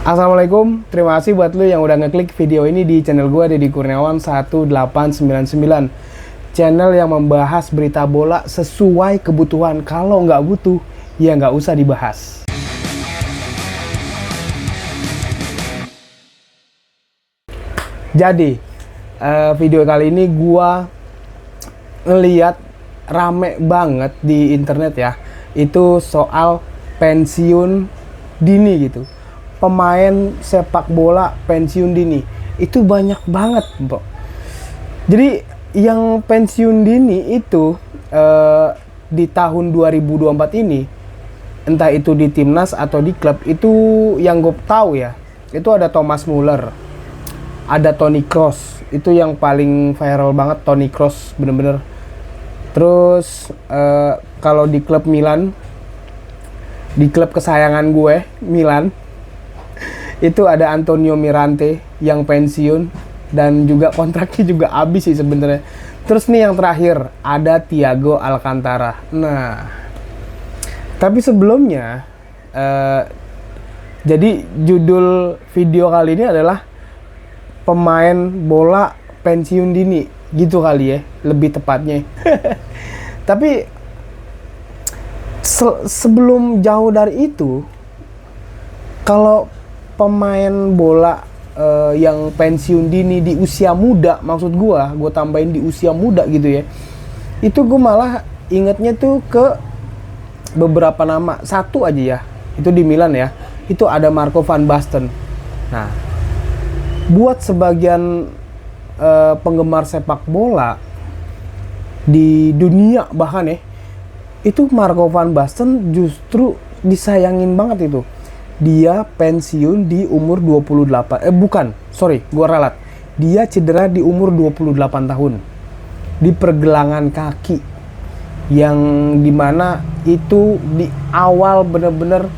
Assalamualaikum, terima kasih buat lu yang udah ngeklik video ini di channel gue, Deddy Kurniawan 1899. Channel yang membahas berita bola sesuai kebutuhan. Kalau nggak butuh, ya nggak usah dibahas. Jadi, video kali ini gue ngeliat rame banget di internet ya. Itu soal pensiun dini gitu. Pemain sepak bola pensiun dini itu banyak banget, Bro. Jadi yang pensiun dini itu di tahun 2024 ini, entah itu di timnas atau di klub, itu yang gue tahu ya, itu ada Thomas Muller, ada Toni Kroos, itu yang paling viral banget, Toni Kroos bener-bener. Terus kalau di klub Milan, di klub kesayangan gue Milan, itu ada Antonio Mirante yang pensiun dan juga kontraknya juga habis sih sebenarnya. Terus nih yang terakhir ada Thiago Alcantara. Nah, tapi sebelumnya jadi judul video kali ini adalah pemain bola pensiun dini gitu kali ya, lebih tepatnya. Tapi sebelum jauh dari itu, kalau pemain bola yang pensiun dini di usia muda, maksud gue tambahin di usia muda gitu ya, itu gue malah ingetnya tuh ke beberapa nama. Satu aja ya, itu di Milan ya, itu ada Marco van Basten. Nah, buat sebagian penggemar sepak bola di dunia bahkan ya, itu Marco van Basten justru disayangin banget itu. Dia pensiun di umur 28. Gue ralat. Dia cedera di umur 28 tahun. Di pergelangan kaki. Yang dimana itu di awal bener-bener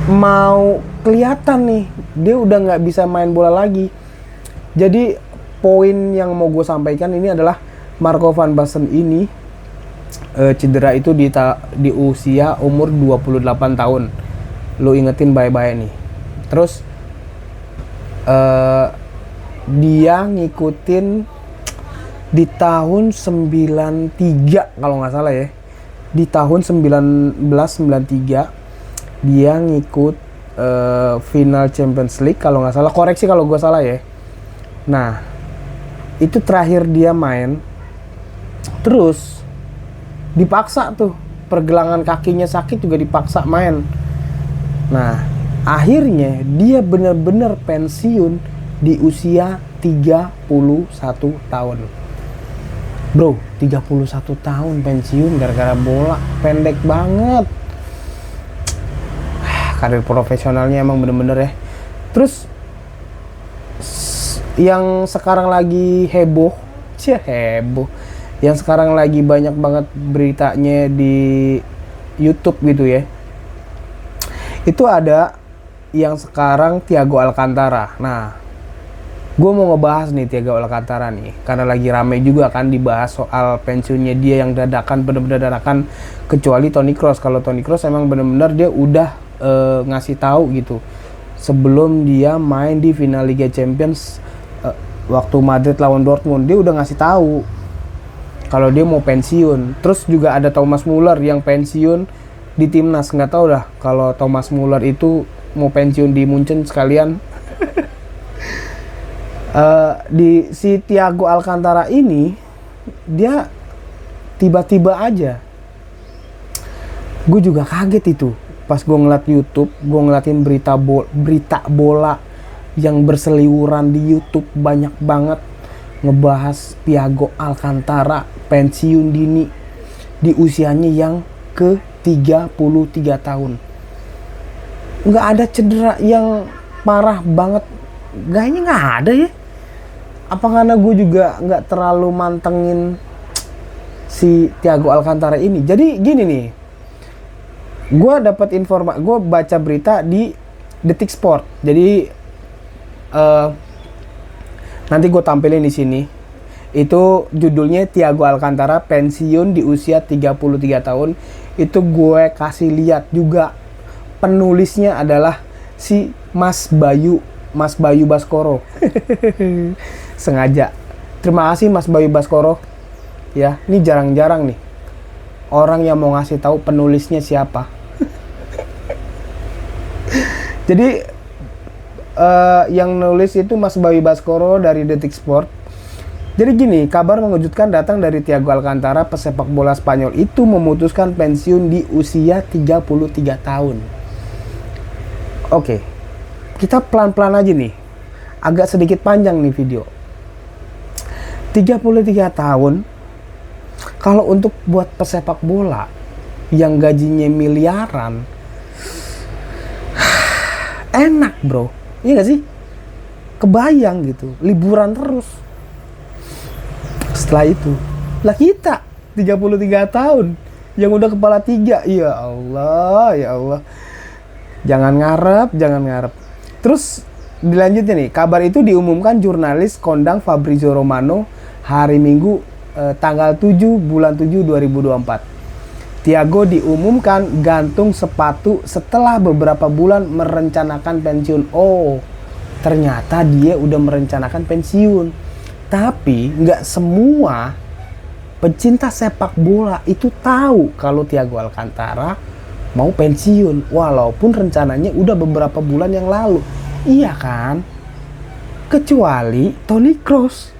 mau kelihatan nih, dia udah nggak bisa main bola lagi. Jadi poin yang mau gue sampaikan ini adalah Marco van Basten ini cedera itu di usia umur 28 tahun. Lu ingetin baik-baik nih. Terus dia ngikutin di tahun 93 kalau nggak salah ya. Di tahun 1993 dia ngikut final Champions League kalau nggak salah. Koreksi kalau gue salah ya. Nah, itu terakhir dia main. Terus dipaksa tuh, pergelangan kakinya sakit juga dipaksa main. Nah, akhirnya dia benar-benar pensiun di usia 31 tahun. Bro, 31 tahun pensiun gara-gara bola, pendek banget. Karir profesionalnya emang bener-bener ya. Terus yang sekarang lagi heboh, yang sekarang lagi banyak banget beritanya di YouTube gitu ya, itu ada yang sekarang Thiago Alcantara. Nah, gue mau ngebahas nih Thiago Alcantara nih, karena lagi rame juga kan dibahas soal pensiunnya dia yang dadakan, bener-bener dadakan. Kecuali Toni Kroos. Kalau Toni Kroos emang bener-bener dia udah ngasih tahu gitu sebelum dia main di final Liga Champions waktu Madrid lawan Dortmund, dia udah ngasih tahu kalau dia mau pensiun. Terus juga ada Thomas Muller yang pensiun di timnas. Nggak tahu dah kalau Thomas Muller itu mau pensiun di Munchen sekalian. Di si Thiago Alcantara ini, dia tiba-tiba aja, gue juga kaget itu pas gue ngeliat YouTube, gue ngeliatin berita bola yang berseliweran di YouTube, banyak banget ngebahas Thiago Alcantara pensiun dini di usianya yang ke-33 tahun. Nggak ada cedera yang parah banget, kayaknya nggak ada ya. Apa karena gue juga nggak terlalu mantengin si Thiago Alcantara ini. Jadi gini nih, gue dapat informasi, gue baca berita di Detik Sport. Jadi nanti gue tampilin di sini. Itu judulnya Thiago Alcantara pensiun di usia 33 tahun. Itu gue kasih lihat juga penulisnya adalah si Mas Bayu Baskoro. Sengaja. Terima kasih Mas Bayu Baskoro. Ya, ini jarang-jarang nih orang yang mau ngasih tahu penulisnya siapa. Jadi yang nulis itu Mas Bayu Baskoro dari Detik Sport. Jadi gini, kabar mengejutkan datang dari Thiago Alcantara, pesepak bola Spanyol itu memutuskan pensiun di usia 33 tahun. Oke, kita pelan-pelan aja nih. Agak sedikit panjang nih video. 33 tahun, kalau untuk buat pesepak bola yang gajinya miliaran, enak bro, iya gak sih? Kebayang gitu, liburan terus. Setelah itu, lah kita 33 tahun yang udah kepala 3, ya Allah. Jangan ngarep. Terus dilanjutnya nih, kabar itu diumumkan jurnalis kondang Fabrizio Romano hari Minggu tanggal 7 bulan 7 2024. Thiago diumumkan gantung sepatu setelah beberapa bulan merencanakan pensiun. Oh, ternyata dia udah merencanakan pensiun. Tapi nggak semua pecinta sepak bola itu tahu kalau Thiago Alcantara mau pensiun, walaupun rencananya udah beberapa bulan yang lalu. Iya kan? Kecuali Toni Kroos.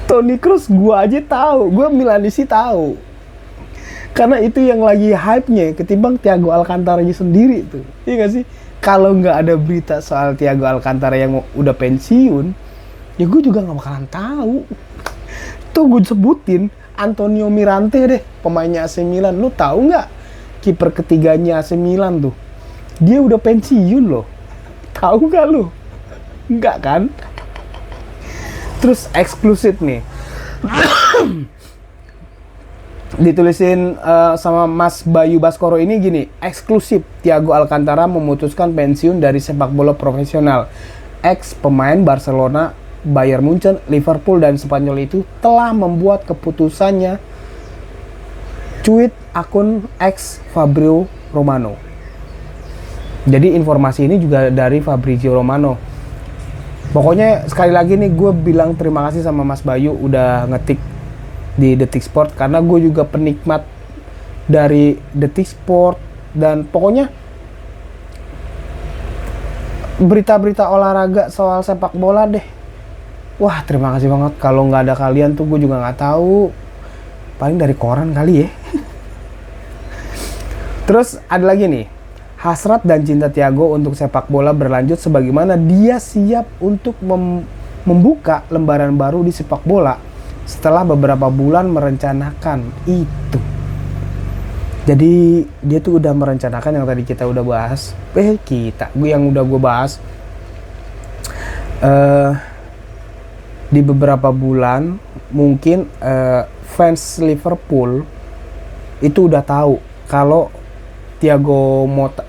Toni Kroos gua aja tahu, gua Milanisi tahu. Karena itu yang lagi hype-nya ketimbang Thiago Alcantara-nya sendiri tuh. Iya gak sih? Kalau nggak ada berita soal Thiago Alcantara yang udah pensiun, ya gue juga nggak bakalan tahu. Tuh gue sebutin Antonio Mirante deh, pemainnya AC Milan. Lu tahu nggak kiper ketiganya AC Milan tuh? Dia udah pensiun loh. Tahu nggak lu? Nggak kan? Terus eksklusif nih. Ditulisin sama Mas Bayu Baskoro ini gini, eksklusif, Thiago Alcantara memutuskan pensiun dari sepak bola profesional. Ex pemain Barcelona, Bayern Munchen, Liverpool dan Spanyol itu telah membuat keputusannya. Tweet akun X Fabrizio Romano. Jadi informasi ini juga dari Fabrizio Romano. Pokoknya sekali lagi nih gue bilang terima kasih sama Mas Bayu udah ngetik di Detik Sport, karena gue juga penikmat dari Detik Sport dan pokoknya berita-berita olahraga soal sepak bola deh. Wah, terima kasih banget. Kalau nggak ada kalian tuh gue juga nggak tahu. Paling dari koran kali ya. Terus ada lagi nih, hasrat dan cinta Thiago untuk sepak bola berlanjut sebagaimana dia siap untuk membuka lembaran baru di sepak bola setelah beberapa bulan merencanakan itu. Jadi dia tuh udah merencanakan yang tadi kita udah bahas. Yang udah gue bahas. Di beberapa bulan mungkin fans Liverpool itu udah tahu kalau Thiago Motta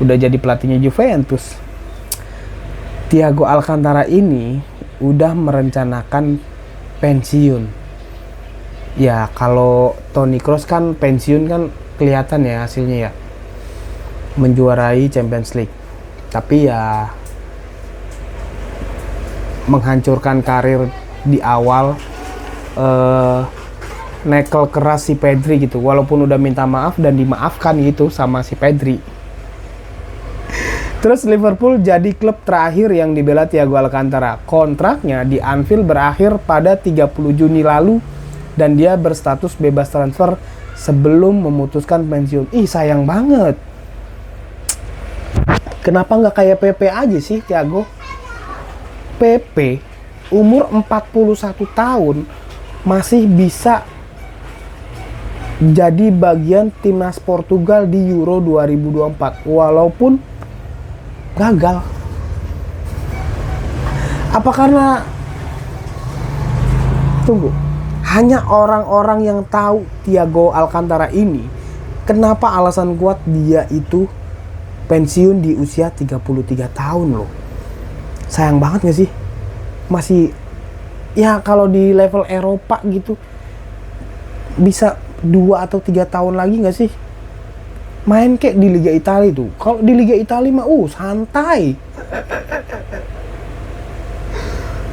udah jadi pelatihnya Juventus. Thiago Alcantara ini udah merencanakan pensiun. Ya kalau Toni Kroos kan pensiun kan kelihatan ya hasilnya ya, menjuarai Champions League. Tapi ya menghancurkan karir di awal, nekel keras si Pedri gitu, walaupun udah minta maaf dan dimaafkan gitu sama si Pedri. Terus Liverpool jadi klub terakhir yang dibela Thiago Alcantara. Kontraknya di Anfield berakhir pada 30 Juni lalu dan dia berstatus bebas transfer sebelum memutuskan pensiun. Ih, sayang banget. Kenapa nggak kayak PP aja sih Thiago? PP umur 41 tahun masih bisa jadi bagian timnas Portugal di Euro 2024 walaupun gagal. Apa karena hanya orang-orang yang tahu Thiago Alcantara ini, kenapa alasan kuat dia itu pensiun di usia 33 tahun loh. Sayang banget gak sih? Masih ya kalau di level Eropa gitu bisa 2 atau 3 tahun lagi nggak sih main kayak di Liga Italia tuh. Kalau di Liga Italia mah santai.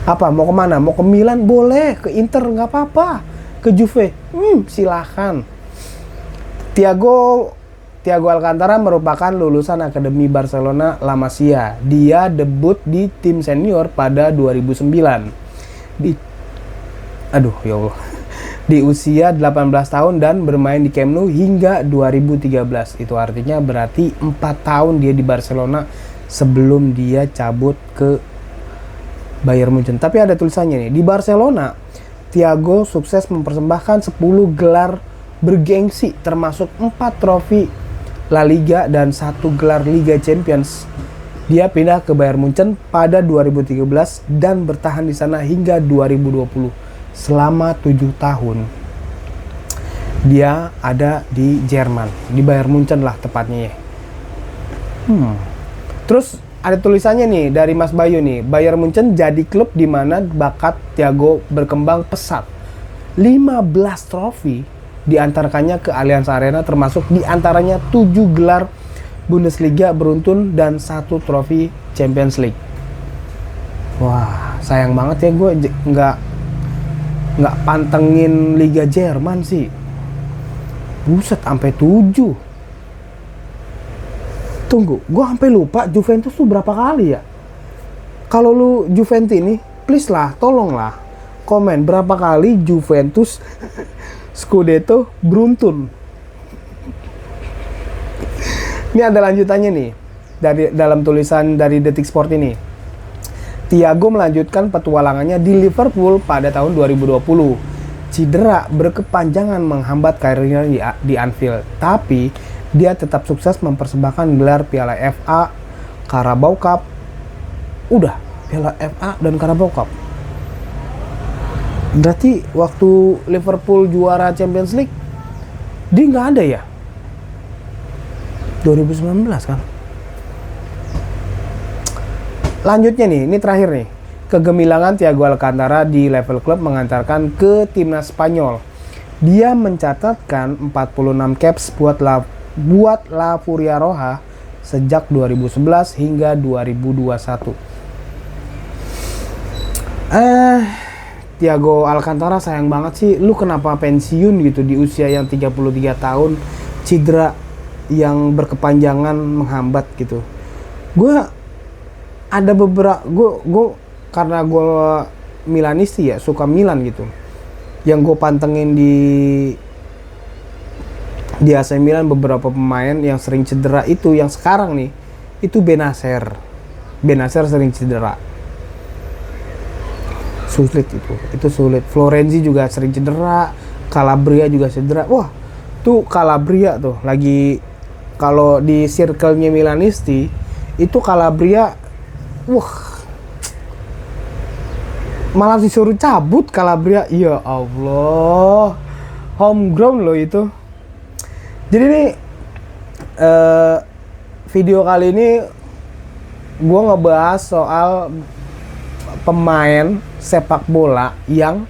Apa mau kemana? Mau ke Milan boleh, ke Inter nggak apa-apa, ke Juve silahkan. Thiago Alcantara merupakan lulusan Akademi Barcelona La Masia. Dia debut di tim senior pada 2009 di usia 18 tahun dan bermain di Camp Nou hingga 2013. Itu artinya berarti 4 tahun dia di Barcelona sebelum dia cabut ke Bayern Munchen. Tapi ada tulisannya nih, di Barcelona Thiago sukses mempersembahkan 10 gelar bergengsi termasuk 4 trofi La Liga dan 1 gelar Liga Champions. Dia pindah ke Bayern Munchen pada 2013 dan bertahan di sana hingga 2020. Selama 7 tahun dia ada di Jerman, di Bayern Munchen lah tepatnya ya. Terus ada tulisannya nih dari Mas Bayu nih, Bayern Munchen jadi klub di mana bakat Thiago berkembang pesat. 15 trofi diantarkannya ke Allianz Arena, termasuk diantaranya 7 gelar Bundesliga beruntun dan 1 trofi Champions League. Wah, sayang banget ya gue nggak pantengin Liga Jerman sih. Buset, sampai 7. Tunggu, gue sampai lupa Juventus tuh berapa kali ya? Kalau lu Juventus ini, please lah, tolonglah komen berapa kali Juventus Scudetto beruntun. Ini ada lanjutannya nih dalam tulisan dari Detik Sport ini. Thiago melanjutkan petualangannya di Liverpool pada tahun 2020. Cedera berkepanjangan menghambat karirnya di Anfield, tapi dia tetap sukses mempersembahkan gelar Piala FA, Carabao Cup. Udah, Piala FA dan Carabao Cup. Berarti waktu Liverpool juara Champions League, dia nggak ada ya? 2019 kan? Lanjutnya nih, ini terakhir nih. Kegemilangan Thiago Alcantara di level klub mengantarkan ke timnas Spanyol. Dia mencatatkan 46 caps buat La Furia Roja sejak 2011 hingga 2021. Thiago Alcantara sayang banget sih, lu kenapa pensiun gitu di usia yang 33 tahun, cedera yang berkepanjangan menghambat gitu. Gue ada beberapa, gue karena gue Milanisti ya, suka Milan gitu. Yang gue pantengin di AC Milan beberapa pemain yang sering cedera itu, yang sekarang nih, itu Benacer sering cedera. Sulit itu sulit. Florenzi juga sering cedera, Calabria juga cedera. Wah, tuh Calabria tuh lagi, kalau di circle-nya Milanisti itu Calabria, malah disuruh cabut Calabria. Ya Allah, homegrown loh itu. Jadi nih video kali ini gue ngebahas soal pemain sepak bola yang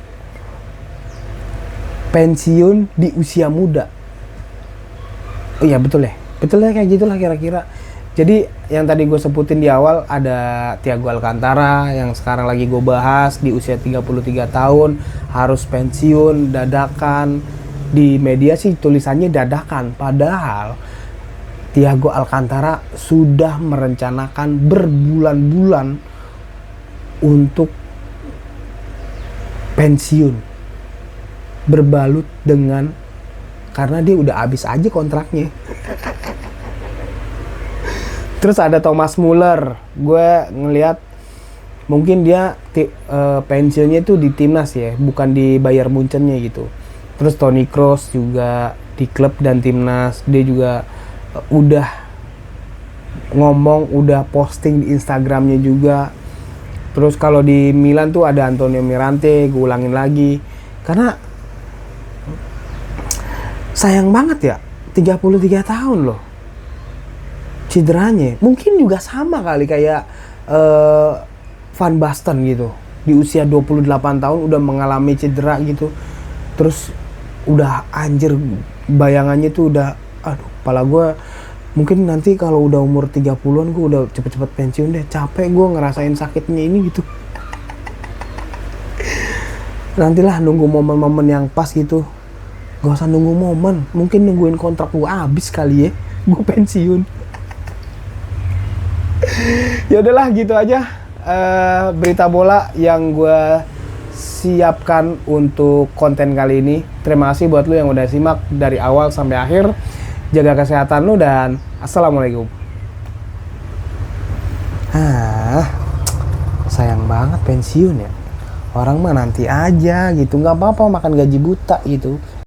pensiun di usia muda. Oh iya, betul ya kayak gitulah kira-kira. Jadi yang tadi gue sebutin di awal ada Thiago Alcantara yang sekarang lagi gue bahas di usia 33 tahun harus pensiun dadakan. Di media sih tulisannya dadakan, padahal Thiago Alcantara sudah merencanakan berbulan-bulan untuk pensiun, berbalut dengan, karena dia udah habis aja kontraknya. Terus ada Thomas Muller, gue ngelihat mungkin dia pensiunnya itu di timnas ya, bukan di Bayern Munchen-nya gitu. Terus Toni Kroos juga di klub dan timnas, dia juga udah ngomong, udah posting di Instagramnya juga. Terus kalau di Milan tuh ada Antonio Mirante, gue ulangin lagi, karena sayang banget ya, 33 tahun loh cederanya. Mungkin juga sama kali kayak Van Basten gitu, di usia 28 tahun udah mengalami cedera gitu, terus udah anjir, bayangannya tuh udah, aduh, kepala gue mungkin nanti kalau udah umur 30-an gue udah cepet-cepet pensiun deh, capek gue ngerasain sakitnya ini gitu. Nantilah nunggu momen-momen yang pas gitu. Gak usah nunggu momen, mungkin nungguin kontrak gue habis kali ya, gue pensiun. Ya udahlah gitu aja berita bola yang gue siapkan untuk konten kali ini. Terima kasih buat lu yang udah simak dari awal sampai akhir. Jaga kesehatan lu dan assalamualaikum. Sayang banget pensiun ya. Orang mah nanti aja gitu, nggak apa-apa makan gaji buta gitu.